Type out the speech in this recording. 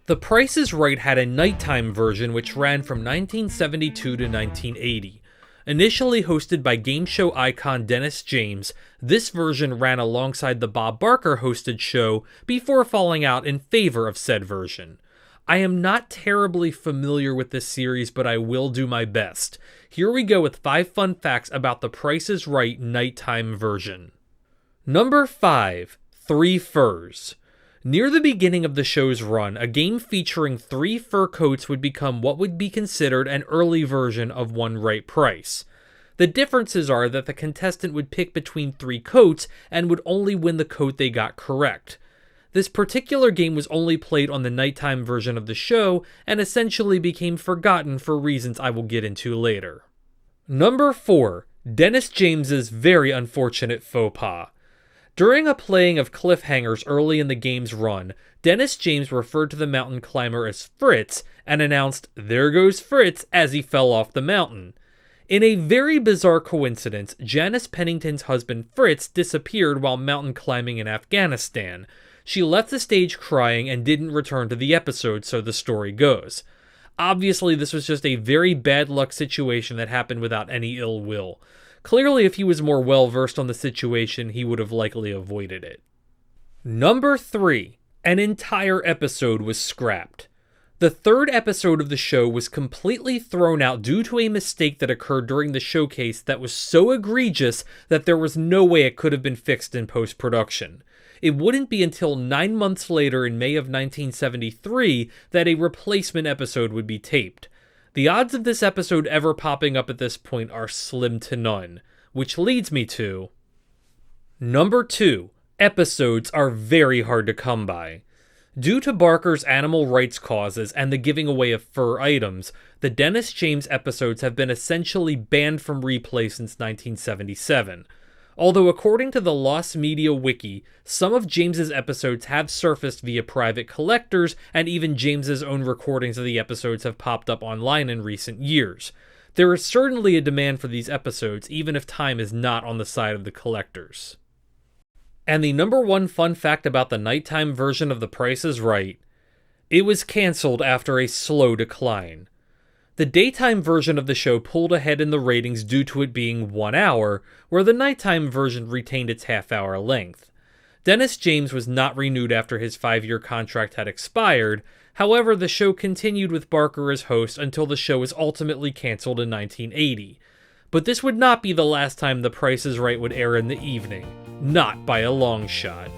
The Price is Right had a nighttime version which ran from 1972 to 1980. Initially hosted by game show icon Dennis James, this version ran alongside the Bob Barker hosted show before falling out in favor of said version. I am not terribly familiar with this series, but I will do my best. Here we go with 5 fun facts about the Price is Right nighttime version. Number 5. 3 Furs. Near the beginning of the show's run, a game featuring 3 fur coats would become what would be considered an early version of One Right Price. The differences are that the contestant would pick between 3 coats and would only win the coat they got correct. This particular game was only played on the nighttime version of the show and essentially became forgotten for reasons I will get into later. Number 4. Dennis James's very unfortunate faux pas. During a playing of cliffhangers early in the game's run, Dennis James referred to the mountain climber as Fritz and announced, "There goes Fritz," as he fell off the mountain. In a very bizarre coincidence, Janice Pennington's husband Fritz disappeared while mountain climbing in Afghanistan. She left the stage crying and didn't return to the episode, so the story goes. Obviously, this was just a very bad luck situation that happened without any ill will. Clearly, if he was more well-versed on the situation, he would have likely avoided it. Number 3. An entire episode was scrapped. The 3rd episode of the show was completely thrown out due to a mistake that occurred during the showcase that was so egregious that there was no way it could have been fixed in post-production. It wouldn't be until 9 months later in May of 1973 that a replacement episode would be taped. The odds of this episode ever popping up at this point are slim to none, which leads me to... Number 2. Episodes are very hard to come by. Due to Barker's animal rights causes and the giving away of fur items, the Dennis James episodes have been essentially banned from replay since 1977. Although according to the Lost Media Wiki, some of James's episodes have surfaced via private collectors, and even James's own recordings of the episodes have popped up online in recent years. There is certainly a demand for these episodes, even if time is not on the side of the collectors. And the number 1 fun fact about the nighttime version of The Price is Right: it was cancelled after a slow decline. The daytime version of the show pulled ahead in the ratings due to it being 1 hour, where the nighttime version retained its half-hour length. Dennis James was not renewed after his 5-year contract had expired. However, the show continued with Barker as host until the show was ultimately cancelled in 1980. But this would not be the last time The Price is Right would air in the evening. Not by a long shot.